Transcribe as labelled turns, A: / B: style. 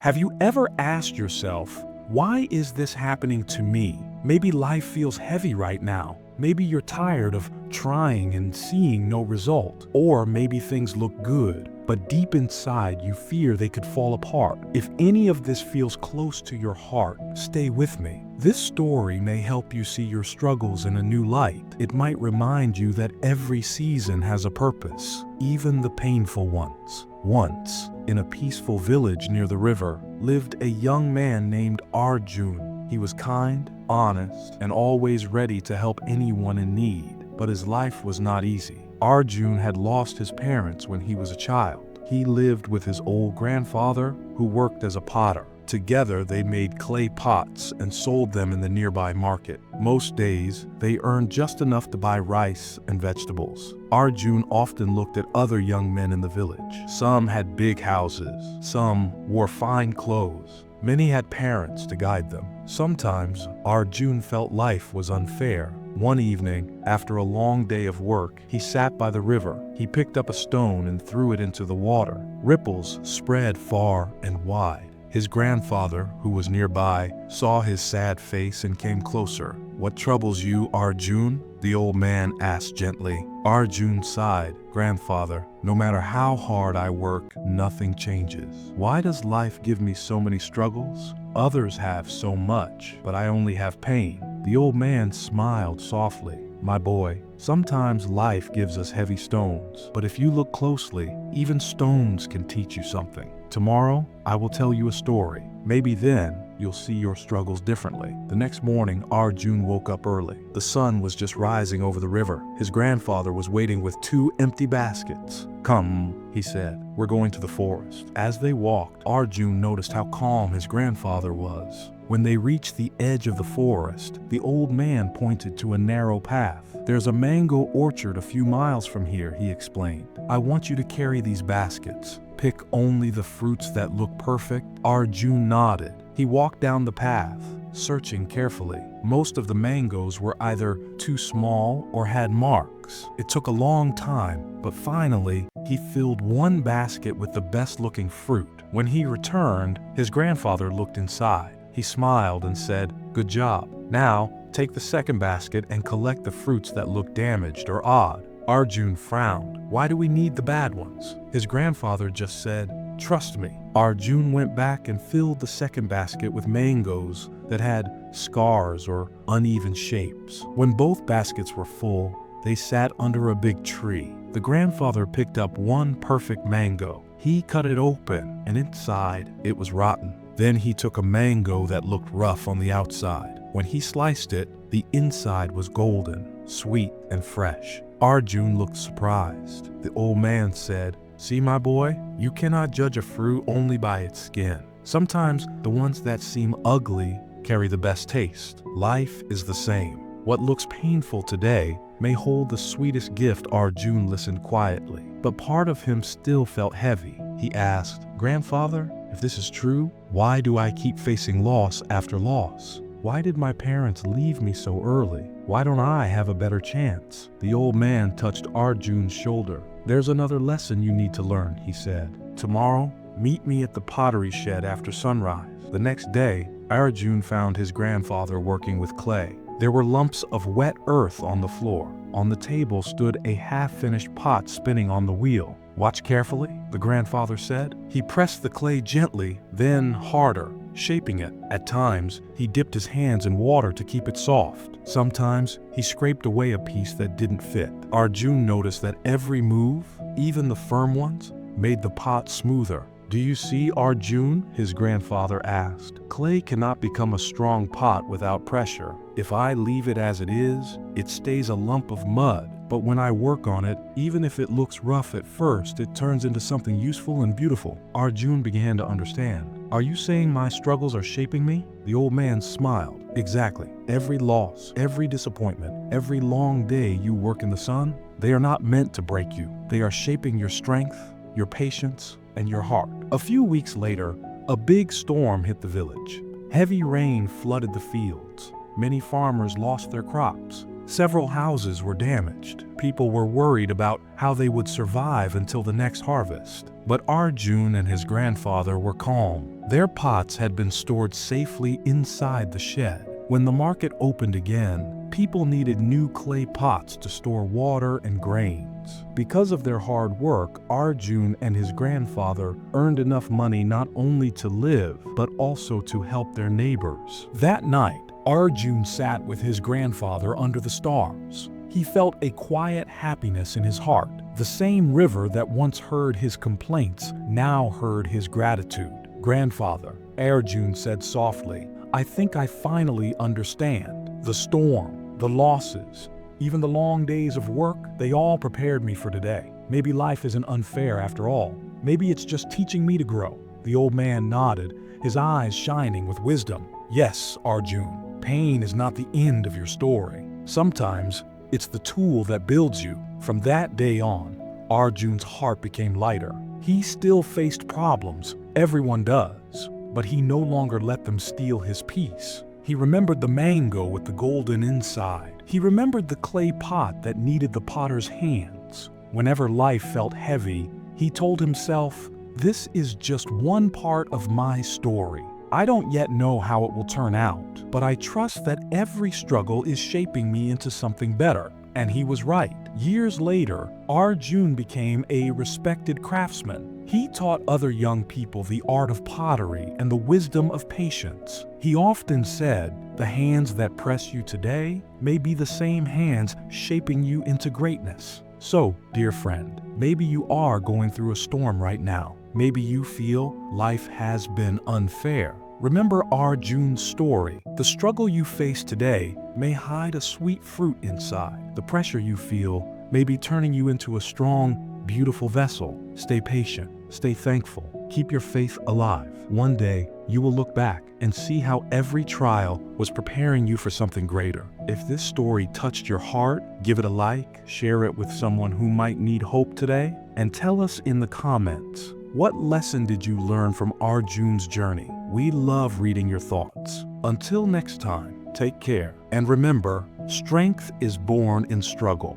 A: Have you ever asked yourself, why is this happening to me? Maybe life feels heavy right now. Maybe you're tired of trying and seeing no result. Or maybe things look good, but deep inside you fear they could fall apart. If any of this feels close to your heart, stay with me. This story may help you see your struggles in a new light. It might remind you that every season has a purpose, even the painful ones. Once, in a peaceful village near the river, lived a young man named Arjun. He was kind, honest, and always ready to help anyone in need. But his life was not easy. Arjun had lost his parents when he was a child. He lived with his old grandfather, who worked as a potter. Together, they made clay pots and sold them in the nearby market. Most days, they earned just enough to buy rice and vegetables. Arjun often looked at other young men in the village. Some had big houses. Some wore fine clothes. Many had parents to guide them. Sometimes, Arjun felt life was unfair. One evening, after a long day of work, he sat by the river. He picked up a stone and threw it into the water. Ripples spread far and wide. His grandfather, who was nearby, saw his sad face and came closer. "What troubles you, Arjun?" the old man asked gently. Arjun sighed. "Grandfather, no matter how hard I work, nothing changes. Why does life give me so many struggles? Others have so much, but I only have pain." The old man smiled softly. "My boy, sometimes life gives us heavy stones, but if you look closely, even stones can teach you something. Tomorrow, I will tell you a story. Maybe then, you'll see your struggles differently." The next morning, Arjun woke up early. The sun was just rising over the river. His grandfather was waiting with 2 empty baskets. "Come," he said, "we're going to the forest." As they walked, Arjun noticed how calm his grandfather was. When they reached the edge of the forest, the old man pointed to a narrow path. "There's a mango orchard a few miles from here," he explained. "I want you to carry these baskets. Pick only the fruits that look perfect." Arjun nodded. He walked down the path, searching carefully. Most of the mangoes were either too small or had marks. It took a long time, but finally, he filled one basket with the best-looking fruit. When he returned, his grandfather looked inside. He smiled and said, "Good job. Now, take the second basket and collect the fruits that look damaged or odd." Arjun frowned. "Why do we need the bad ones?" His grandfather just said, "Trust me." Arjun went back and filled the second basket with mangoes that had scars or uneven shapes. When both baskets were full, they sat under a big tree. The grandfather picked up one perfect mango. He cut it open, and inside, it was rotten. Then he took a mango that looked rough on the outside. When he sliced it, the inside was golden, sweet, and fresh. Arjun looked surprised. The old man said, "See, my boy, you cannot judge a fruit only by its skin. Sometimes the ones that seem ugly carry the best taste. Life is the same. What looks painful today may hold the sweetest gift." Arjun listened quietly, but part of him still felt heavy. He asked, "Grandfather, if this is true, why do I keep facing loss after loss? Why did my parents leave me so early? Why don't I have a better chance?" The old man touched Arjun's shoulder. "There's another lesson you need to learn," he said. "Tomorrow, meet me at the pottery shed after sunrise." The next day, Arjun found his grandfather working with clay. There were lumps of wet earth on the floor. On the table stood a half-finished pot spinning on the wheel. "Watch carefully," the grandfather said. He pressed the clay gently, then harder, shaping it. At times, he dipped his hands in water to keep it soft. Sometimes, he scraped away a piece that didn't fit. Arjun noticed that every move, even the firm ones, made the pot smoother. "Do you see, Arjun?" his grandfather asked. "Clay cannot become a strong pot without pressure. If I leave it as it is, it stays a lump of mud. But when I work on it, even if it looks rough at first, it turns into something useful and beautiful." Arjun began to understand. "Are you saying my struggles are shaping me?" The old man smiled. "Exactly. Every loss, every disappointment, every long day you work in the sun, they are not meant to break you. They are shaping your strength, your patience, and your heart." A few weeks later, a big storm hit the village. Heavy rain flooded the fields. Many farmers lost their crops. Several houses were damaged. People were worried about how they would survive until the next harvest. But Arjun and his grandfather were calm. Their pots had been stored safely inside the shed. When the market opened again, people needed new clay pots to store water and grains. Because of their hard work, Arjun and his grandfather earned enough money not only to live, but also to help their neighbors. That night, Arjun sat with his grandfather under the stars. He felt a quiet happiness in his heart. The same river that once heard his complaints now heard his gratitude. "Grandfather," Arjun said softly, "I think I finally understand. The storm, the losses, even the long days of work, they all prepared me for today. Maybe life isn't unfair after all. Maybe it's just teaching me to grow." The old man nodded, his eyes shining with wisdom. "Yes, Arjun, pain is not the end of your story. Sometimes it's the tool that builds you." From that day on, Arjun's heart became lighter. He still faced problems, everyone does, but he no longer let them steal his peace. He remembered the mango with the golden inside. He remembered the clay pot that needed the potter's hands. Whenever life felt heavy, he told himself, "This is just one part of my story. I don't yet know how it will turn out, but I trust that every struggle is shaping me into something better." And he was right. Years later, Arjun became a respected craftsman. He taught other young people the art of pottery and the wisdom of patience. He often said, "The hands that press you today may be the same hands shaping you into greatness." So, dear friend, maybe you are going through a storm right now. Maybe you feel life has been unfair. Remember Arjun's story. The struggle you face today may hide a sweet fruit inside. The pressure you feel may be turning you into a strong, beautiful vessel. Stay patient, stay thankful, keep your faith alive. One day, you will look back and see how every trial was preparing you for something greater. If this story touched your heart, give it a like, share it with someone who might need hope today, and tell us in the comments, what lesson did you learn from Arjun's journey? We love reading your thoughts. Until next time, take care. And remember, strength is born in struggle.